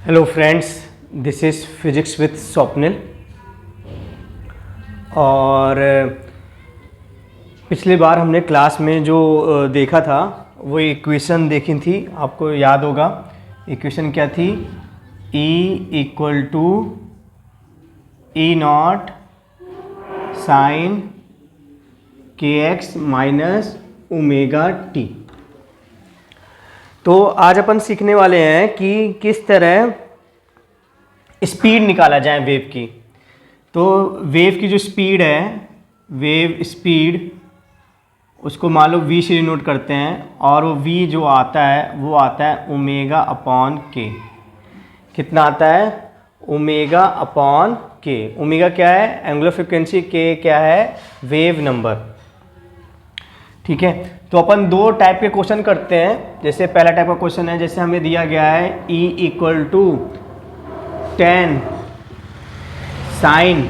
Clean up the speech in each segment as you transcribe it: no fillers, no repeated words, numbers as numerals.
Hello friends, this is physics with Swapnil. और पिछली बार हमने क्लास में जो देखा था वो इक्वेशन देखी थी, आपको याद होगा। इक्वेशन क्या थी? E equal to E naught sine k x minus omega t. तो आज अपन सीखने वाले हैं कि किस तरह स्पीड निकाला जाए वेव की। तो वेव की जो स्पीड है, वेव स्पीड, उसको मान लो v से डिनोट करते हैं, और वो v जो आता है वो आता है ओमेगा अपॉन के। कितना आता है? ओमेगा अपॉन के। ओमेगा क्या है? Angular frequency. के क्या है? Wave number. ठीक है, तो अपन दो टाइप के क्वेश्चन करते हैं। जैसे पहला टाइप का क्वेश्चन है, जैसे हमें दिया गया है E equal to 10 sine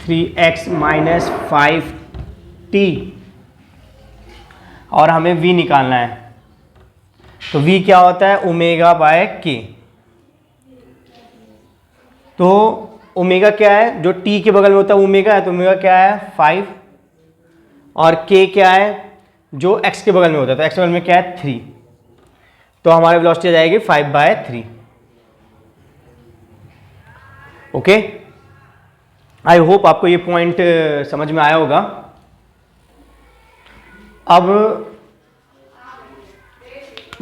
3x minus 5t, और हमें v निकालना है। तो v क्या होता है? ओमेगा बाय के। तो ओमेगा क्या है? जो t के बगल में होता है ओमेगा है, तो ओमेगा क्या है? 5। और k क्या है? जो x के बगल में होता है, तो x के बगल में क्या है? 3। तो हमारी वेलोसिटी आ जाएगी 5/3। ओके, आई होप आपको ये पॉइंट समझ में आया होगा। अब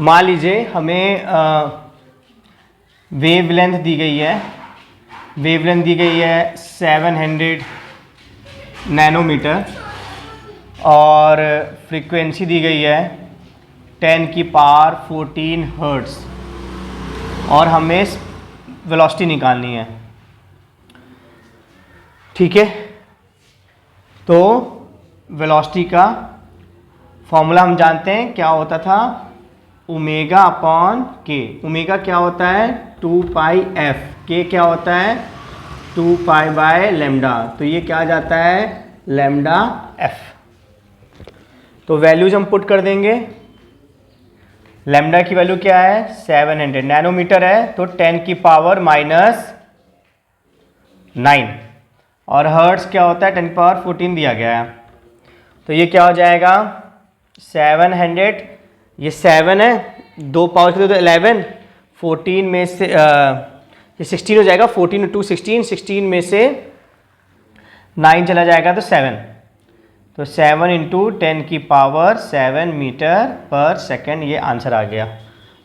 मान लीजिए हमें वेवलेंथ दी गई है। वेवलेंथ दी गई है 700 नैनोमीटर, और फ्रीक्वेंसी दी गई है 10 की पावर 14 हर्ट्ज, और हमें वेलोसिटी निकालनी है। ठीक है, तो वेलोसिटी का फॉर्मूला हम जानते हैं, क्या होता था? ओमेगा अपॉन के। ओमेगा क्या होता है? 2 πf। के क्या होता है? 2 π/λ। तो ये क्या आ जाता है? Lambda F. तो वैल्यूज हम पुट कर देंगे। लैम्डा की वैल्यू क्या है? 700 नैनोमीटर है, तो 10 की पावर माइनस 9, और हर्ट्ज क्या होता है? 10 की पावर 14 दिया गया है। तो ये क्या हो जाएगा? 700, ये 7 है, 2 पावर के 2 तो 11, 14 में से ये 16 हो जाएगा। 14 2 16, 16 में से 9 चला जाएगा तो 7। तो 7 इंटू 10 की पावर 7 मीटर पर सेकेंड, ये आंसर आ गया।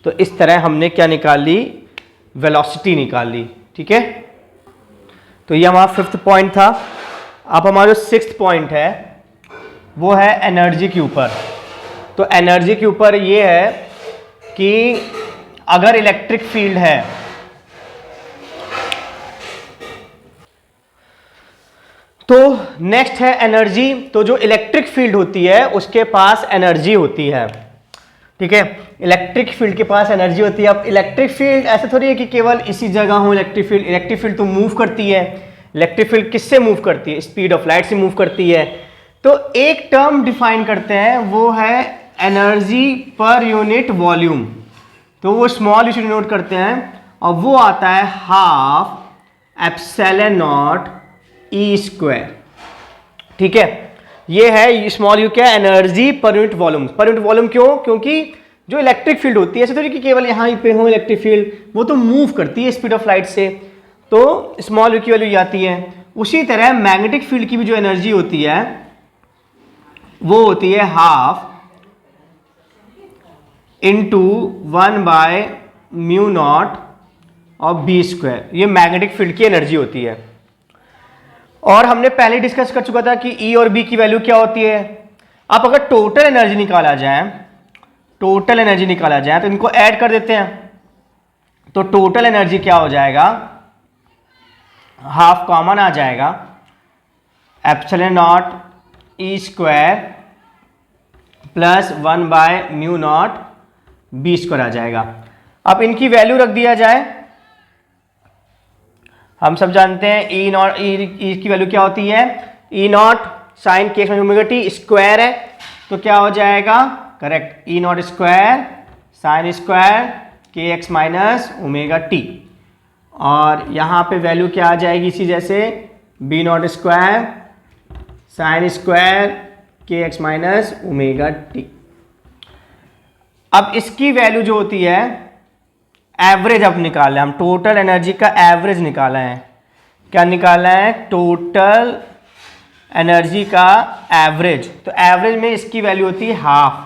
तो इस तरह हमने क्या निकाल ली? वेलोसिटी निकाल ली। ठीक है, तो ये हमारा 5th पॉइंट था। अब हमारा जो 6th पॉइंट है वो है एनर्जी के ऊपर। तो एनर्जी के ऊपर ये है कि अगर इलेक्ट्रिक फील्ड है, तो नेक्स्ट है एनर्जी। तो जो इलेक्ट्रिक फील्ड होती है उसके पास एनर्जी होती है। ठीक है, इलेक्ट्रिक फील्ड के पास एनर्जी होती है। अब इलेक्ट्रिक फील्ड ऐसे थोड़ी है कि केवल इसी जगह हो इलेक्ट्रिक फील्ड। इलेक्ट्रिक फील्ड तो मूव करती है। इलेक्ट्रिक फील्ड किससे मूव करती है? स्पीड ऑफ लाइट से मूव करती है। तो एक टर्म डिफाइन करते हैं, वो है एनर्जी पर यूनिट वॉल्यूम। तो वो स्मॉल यू नोट करते हैं, और वो आता है half epsilon naught E square. ठीक है, ये है स्मॉल यू क्या? एनर्जी पर यूनिट वॉल्यूम। पर यूनिट वॉल्यूम क्यों? क्योंकि जो इलेक्ट्रिक फील्ड होती है, ऐसे थोड़ी कि केवल यहाँ पे हो इलेक्ट्रिक फील्ड, वो तो मूव करती है स्पीड ऑफ लाइट से, तो स्मॉल यू की वैल्यू आती है। उसी तरह मैग्नेटिक फील्ड की भी जो एनर्जी होती है वो होती है हाफ इंटू 1/μ0 और बी स्क्वायर। ये मैग्नेटिक फील्ड की एनर्जी होती है। और हमने पहले डिस्कस कर चुका था कि ई और बी की वैल्यू क्या होती है। अब अगर टोटल एनर्जी निकाला जाए, टोटल एनर्जी निकाला जाए, तो इनको ऐड कर देते हैं। तो टोटल एनर्जी क्या हो जाएगा? हाफ कॉमन आ जाएगा, epsilon naught E square plus 1/μ0 B square आ जाएगा। अब इनकी वैल्यू रख दिया जाए। हम सब जानते हैं ई नॉट, ई की वैल्यू क्या होती है? E naught sine k omega t square है, तो क्या हो जाएगा? Correct, E naught square sine square k x minus omega t, और यहाँ पे वैल्यू क्या आ जाएगी इसी जैसे B naught square sine square k x minus omega t. अब इसकी वैल्यू जो होती है एवरेज अब निकाला है, हम टोटल एनर्जी का एवरेज निकाला है। क्या निकाला है? टोटल एनर्जी का एवरेज। तो एवरेज में इसकी वैल्यू होती है हाफ,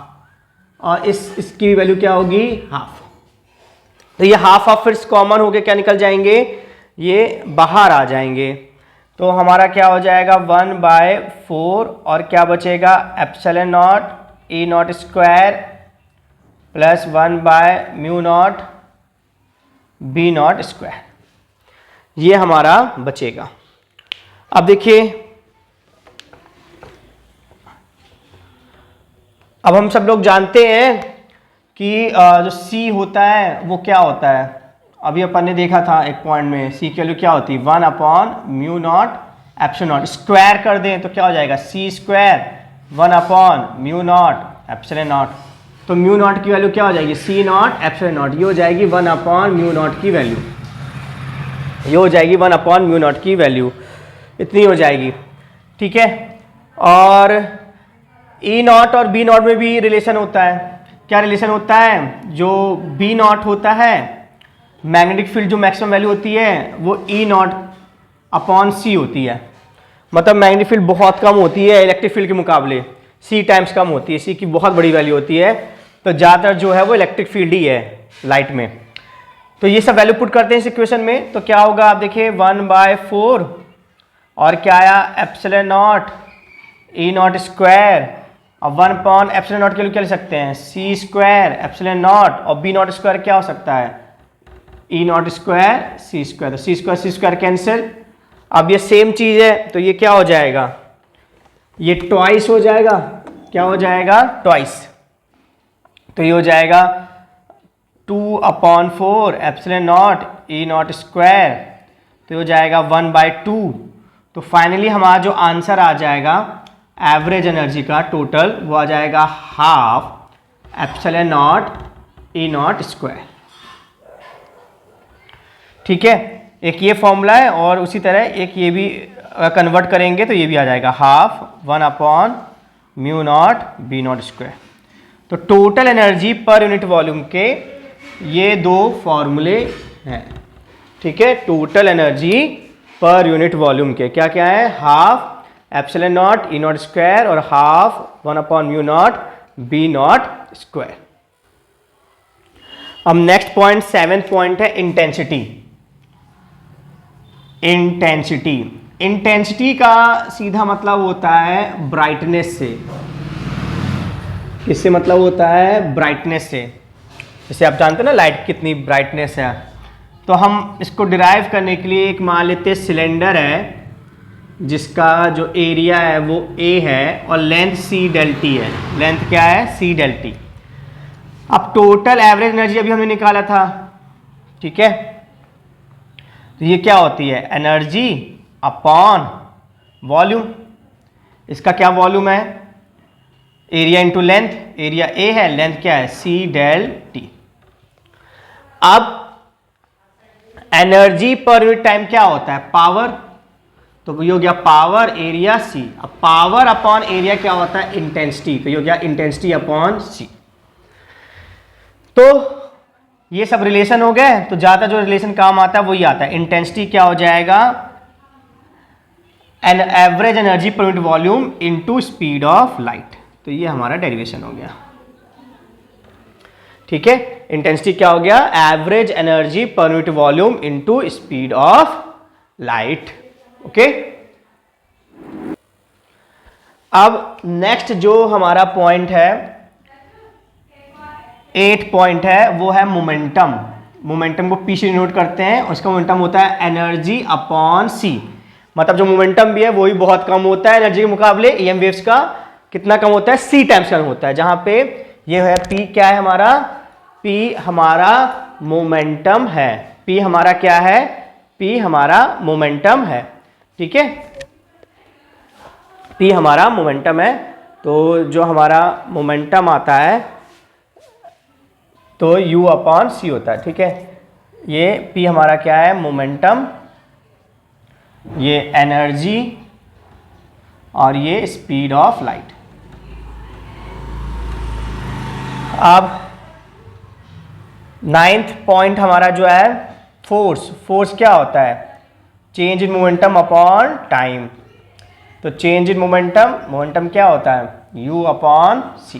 और इसकी वैल्यू क्या होगी? हाफ। तो ये हाफ फिर कॉमन होके क्या निकल जाएंगे? ये बाहर आ जाएंगे। तो हमारा क्या हो जाएगा? 1/4 और क्या बचेगा? Epsilon naught E naught square plus 1/म्यू नॉट बी नॉट स्क्वायर, ये हमारा बचेगा। अब देखिए, अब हम सब लोग जानते हैं कि जो C होता है वो क्या होता है। अभी अपन ने देखा था एक पॉइंट में C की वैल्यू क्या होती है? 1/म्यू नॉट एप्सिलॉन नॉट। स्क्वायर कर दें तो क्या हो जाएगा? C स्क्वायर 1/म्यू नॉट एप्सिलॉन नॉट। तो म्यू नॉट की वैल्यू क्या हो जाएगी? C naught epsilon naught. ये हो जाएगी 1/म्यू नॉट की वैल्यू, ये हो जाएगी 1/म्यू नॉट की वैल्यू, इतनी हो जाएगी। ठीक है। और E नॉट और B नॉट में भी रिलेशन होता है। क्या रिलेशन होता है? जो B नॉट होता है, मैग्नेटिक फील्ड जो मैक्सिमम वैल्यू होती है वो E नॉट अपॉन C होती है। मतलब मैग्नेटिक फील्ड बहुत कम होती है इलेक्ट्रिक फील्ड के मुकाबले, C टाइम्स कम होती है, C की बहुत बड़ी वैल्यू होती है। तो ज़्यादातर जो है वो इलेक्ट्रिक फील्ड ही है लाइट में। तो ये सब वैल्यू पुट करते हैं इस इक्वेशन में, तो क्या होगा? आप देखिए 1/4 और क्या आया? Epsilon naught E naught square, और 1/एप्सिलॉन नॉट के लिए क्या ले सकते हैं? C स्क्वायर एप्सिलॉन नॉट, और B नॉट स्क्वायर क्या हो सकता है? E naught square C square. तो C स्क्वायर कैंसिल। अब ये सेम चीज़ है तो ये क्या हो जाएगा? ये ट्वाइस हो जाएगा। क्या हो जाएगा? ट्वाइस। तो ये हो जाएगा 2/4 epsilon naught E naught square, तो हो जाएगा 1/2। तो फाइनली हमारा जो आंसर आ जाएगा एवरेज एनर्जी का टोटल, वो आ जाएगा half epsilon naught E naught square. ठीक है, एक ये फॉर्मूला है, और उसी तरह एक ये भी कन्वर्ट करेंगे तो ये भी आ जाएगा हाफ 1/म्यू नॉट बी नॉट स्क्वायर। तो टोटल एनर्जी पर यूनिट वॉल्यूम के ये दो फॉर्मूले हैं। ठीक है, टोटल एनर्जी पर यूनिट वॉल्यूम के क्या क्या है? Half epsilon naught E naught square और हाफ 1/म्यू नॉट बी नॉट स्क्वायर। अब नेक्स्ट पॉइंट 7th पॉइंट है इंटेंसिटी। इंटेंसिटी का सीधा मतलब होता है ब्राइटनेस से। किससे मतलब होता है? ब्राइटनेस से। जैसे आप जानते हैं ना लाइट कितनी ब्राइटनेस है, तो हम इसको डिराइव करने के लिए एक मान लेते हैं सिलेंडर है जिसका जो एरिया है वो A है और लेंथ C डेल T है। लेंथ क्या है? C del T। अब टोटल एवरेज एनर्जी अभी हमने निकाला था। ठीक है, तो ये क्या होती है? Energy upon volume. इसका क्या वॉल्यूम है? Area into length. Area A है, लेंथ क्या है? C del T। अब एनर्जी पर यूनिट टाइम क्या होता है? पावर। तो ये हो गया पावर एरिया C। अब पावर अपॉन एरिया क्या होता है? इंटेंसिटी। तो ये हो गया इंटेंसिटी अपॉन C। तो ये सब रिलेशन हो गए। तो ज्यादा जो रिलेशन काम आता है वो ये आता है। इंटेंसिटी क्या हो जाएगा? एन एवरेज एनर्जी पर unit volume into speed of light. तो ये हमारा डेरिवेशन हो गया। ठीक है, इंटेंसिटी क्या हो गया? एवरेज एनर्जी पर unit volume into speed of light. Okay, अब नेक्स्ट जो हमारा पॉइंट है 8 पॉइंट है वो है मोमेंटम। मोमेंटम को P से डिनोट करते हैं, उसका मोमेंटम होता है एनर्जी अपॉन C। मतलब जो मोमेंटम भी है वो भी बहुत कम होता है एनर्जी के मुकाबले। EM वेव्स का कितना कम होता है? C टाइम्स कम होता है। जहां पे ये है P क्या है हमारा? P हमारा मोमेंटम है। P हमारा क्या है? P हमारा मोमेंटम है। ठीक है, P हमारा मोमेंटम है। तो जो हमारा मोमेंटम आता है तो u अपॉन c होता है, ठीक है। ये p हमारा क्या है, मोमेंटम, ये एनर्जी और ये स्पीड ऑफ लाइट। अब 9th पॉइंट हमारा जो है फोर्स। फोर्स क्या होता है, change in momentum upon time. तो चेंज इन मोमेंटम, मोमेंटम क्या होता है, u अपॉन c,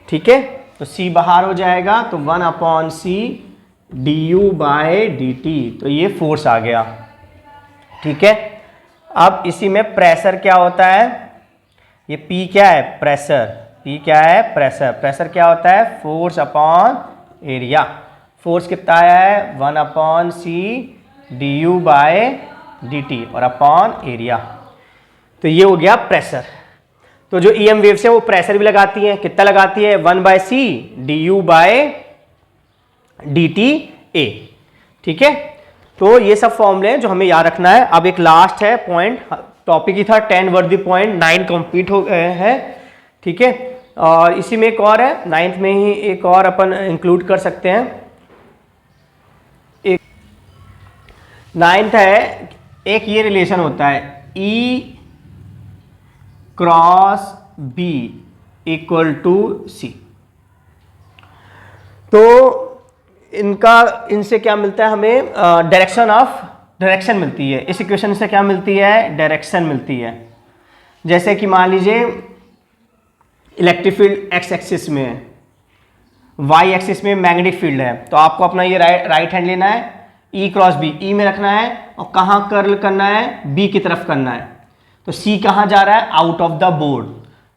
ठीक है। तो c बाहर हो जाएगा, तो 1 upon c du by dt, तो ये फोर्स आ गया, ठीक है। अब इसी में प्रेशर क्या होता है, ये p क्या है, प्रेशर, p क्या है, प्रेशर। प्रेशर क्या होता है, फोर्स अपॉन एरिया। फोर्स कितना आया है, 1 upon c du by dt और अपॉन एरिया। तो ये हो गया प्रेशर। तो जो ईएम वेव्स है वो प्रेशर भी लगाती है, कितना लगाती है, 1 by c du by dt a, ठीक है। तो ये सब फॉर्मूले हैं जो हमें याद रखना है। अब एक लास्ट है पॉइंट, टॉपिक ही था 10 वर्दी पॉइंट, 9 कंप्लीट हो गए हैं, ठीक है। और इसी में एक और है, 9th में ही एक और अपन इंक्लूड कर सकते हैं। एक 9th है, एक ये रिलेशन होता है E cross B equal to C। तो इनसे क्या मिलता है हमें, डायरेक्शन मिलती है। इस इक्वेशन से क्या मिलती है, डायरेक्शन मिलती है। जैसे कि मान लीजिए इलेक्ट्रिक फील्ड एक्स एक्सिस में है, वाई एक्सिस में मैग्नेटिक फील्ड है, तो आपको अपना ये राइट हैंड लेना है, ई क्रॉस बी, ई में रखना है और कहाँ कर्ल करना है, बी की तरफ करना है। तो सी कहाँ जा रहा है, आउट ऑफ द बोर्ड।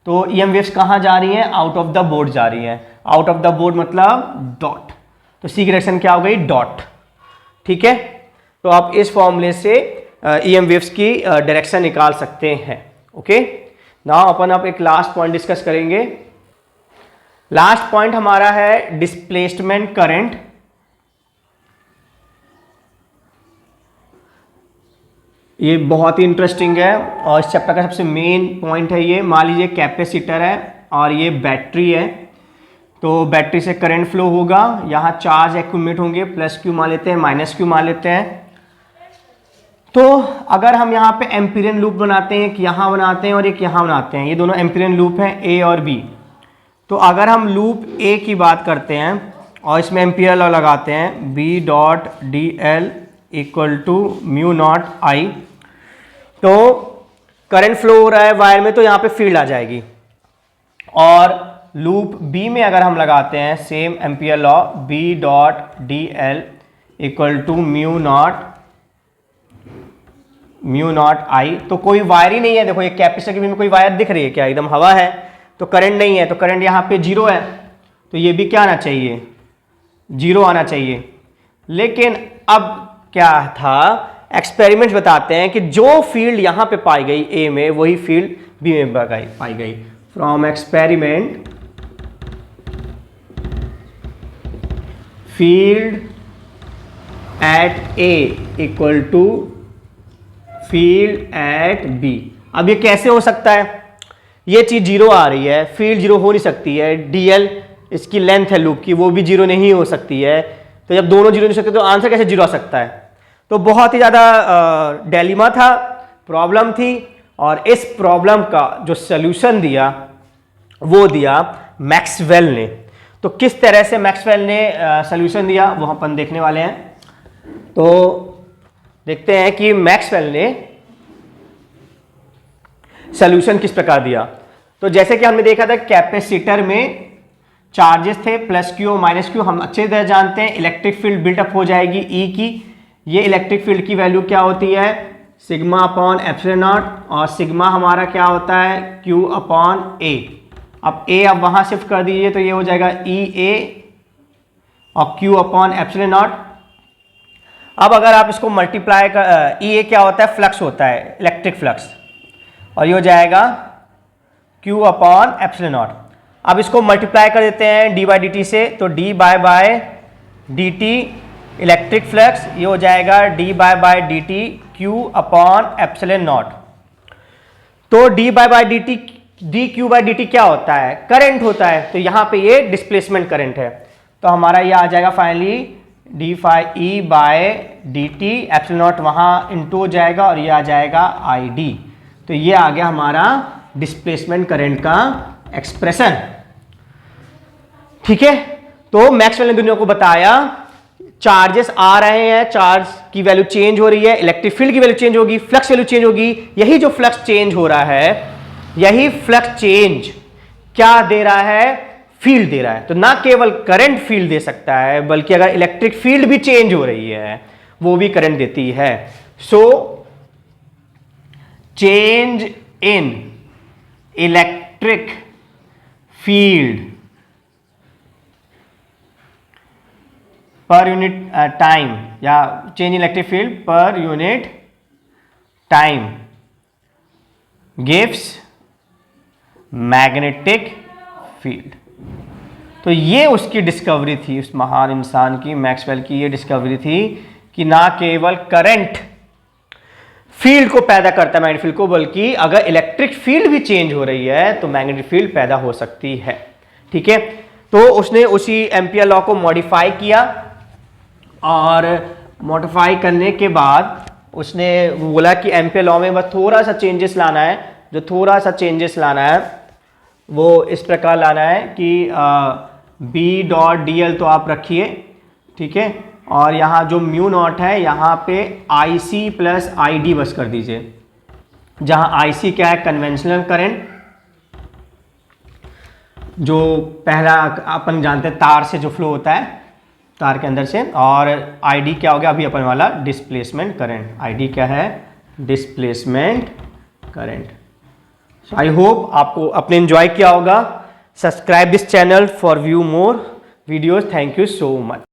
तो ईएम वेव्स कहाँ जा रही हैं, आउट ऑफ द बोर्ड जा रही हैं। आउट ऑफ द बोर्ड मतलब डॉट, तो सी की डायरेक्शन क्या हो गई, डॉट, ठीक है। तो आप इस फॉर्मूले से ईएम वेव्स की डायरेक्शन निकाल सकते हैं, ओके। नाउ अपन अब एक लास्ट पॉइंट डिस्कस करेंगे। लास्ट पॉइंट हमारा है डिस्प्लेसमेंट करंट। ये बहुत ही इंटरेस्टिंग है और इस चैप्टर का सबसे मेन पॉइंट है ये। मान लीजिए कैपेसिटर है और ये बैटरी है, तो बैटरी से करंट फ्लो होगा, यहाँ चार्ज एक्यूमुलेट होंगे, प्लस क्यू मान लेते हैं, माइनस क्यू मान लेते हैं। तो अगर हम यहाँ पे एम्पीरियन लूप बनाते हैं, एक यहाँ बनाते हैं और एक यहाँ बनाते हैं, ये दोनों एम्पीरियन लूप हैं ए और बी। तो अगर हम लूप ए की बात करते हैं और इसमें एम्पीरियल लॉ लगाते हैं, B dot D L equal to mu naught I, तो करंट फ्लो हो रहा है वायर में, तो यहाँ पे फील्ड आ जाएगी। और लूप बी में अगर हम लगाते हैं same Ampere law, B dot D L equal to mu naught I, तो कोई वायर ही नहीं है। देखो ये कैपेसिटर के बीच में कोई वायर दिख रही है क्या, एकदम हवा है, तो करंट नहीं है, तो करंट यहाँ पे जीरो है, तो ये भी क्या आना चाहिए, जीरो आना चाहिए। लेकिन अब क्या था, एक्सपेरिमेंट्स बताते हैं कि जो फील्ड यहाँ पे पाई गई ए में, वही फील्ड बी में पाई गई। From experiment field at A equal to field at B. अब ये कैसे हो सकता है, ये चीज जीरो आ रही है, फील्ड जीरो हो नहीं सकती है, डीएल इसकी लेंथ है लूप की, वो भी जीरो नहीं हो सकती है। तो जब दोनों जीरो नहीं सकते तो आंसर कैसे जीरो आ सकता है। तो बहुत ही ज़्यादा डिलेमा था, प्रॉब्लम थी, और इस प्रॉब्लम का जो सल्यूशन दिया वो दिया मैक्सवेल ने। तो किस तरह से मैक्सवेल ने सल्यूशन दिया वो अपन देखने वाले हैं। तो देखते हैं कि मैक्सवेल ने सल्यूशन किस प्रकार दिया। तो जैसे कि हमने देखा था कैपेसिटर में चार्जेस थे प्लस क्यू और माइनस क्यू, हम अच्छे तरह जानते हैं। इलेक्ट्रिक फील्ड बिल्टअप हो जाएगी ई की, ये इलेक्ट्रिक फील्ड की वैल्यू क्या होती है, सिग्मा अपॉन एप्सिलॉन नॉट, और सिग्मा हमारा क्या होता है, क्यू अपॉन ए। अब ए अब वहां शिफ्ट कर दीजिए तो ये हो जाएगा ई ए और क्यू अपॉन एप्सिलॉन नॉट। अब अगर आप इसको मल्टीप्लाई कर, ई ए क्या होता है, फ्लक्स होता है, इलेक्ट्रिक फ्लक्स, और ये हो जाएगा क्यू अपॉन एप्सिलॉन नॉट। अब इसको मल्टीप्लाई कर देते हैं डी बाई डी टी से, तो D by D T electric flux, ये हो जाएगा D by D T Q upon epsilon naught. तो D by D Q by D T क्या होता है, करंट होता है। तो यहां पे ये डिस्प्लेसमेंट करंट है। तो हमारा ये आ जाएगा finally D phi E by D T, epsilon naught वहाँ इंटू हो जाएगा और ये आ जाएगा आई डी। तो ये आ गया हमारा डिस्प्लेसमेंट करंट का एक्सप्रेशन। ठीक है, तो मैक्सवेल ने दुनिया को बताया चार्जेस आ रहे हैं, चार्ज की वैल्यू चेंज हो रही है, इलेक्ट्रिक फील्ड की वैल्यू चेंज होगी, फ्लक्स वैल्यू चेंज होगी। यही जो फ्लक्स चेंज हो रहा है, यही फ्लक्स चेंज क्या दे रहा है? फील्ड दे रहा है। तो ना केवल करंट फील्ड दे सकता है, बल्कि अगर इलेक्ट्रिक फील्ड भी चेंज हो रही है वो भी करंट देती है। So change in electric field per unit time, या change electric field per unit time gives magnetic field. तो ये उसकी डिस्कवरी थी, उस महान इंसान की, मैक्सवेल की ये डिस्कवरी थी कि ना केवल करंट फील्ड को पैदा करता है मैग्नेटिक फील्ड को, बल्कि अगर इलेक्ट्रिक फील्ड भी चेंज हो रही है तो मैग्नेटिक फील्ड पैदा हो सकती है। ठीक है, तो उसने उसी एम्पियर लॉ को मॉडिफाई किया और मॉडिफाई करने के बाद उसने बोला कि एम्पियर लॉ में बस थोड़ा सा चेंजेस लाना है। जो थोड़ा सा चेंजेस लाना है वो इस प्रकार लाना है कि बी डॉट डी एल तो आप रखिए, ठीक है, और यहाँ जो म्यू नॉट है यहाँ पे आई सी प्लस आई डी बस कर दीजिए, जहाँ आई सी क्या है? कन्वेंशनल करंट, जो पहला अपन जानते हैं तार से जो फ्लो होता है तार के अंदर से, और आई डी क्या हो गया अभी अपन वाला? Displacement current. आई डी क्या है? Displacement current. आई होप आपको अपने एंजॉय किया होगा। Subscribe this channel for view more videos. Thank you so much.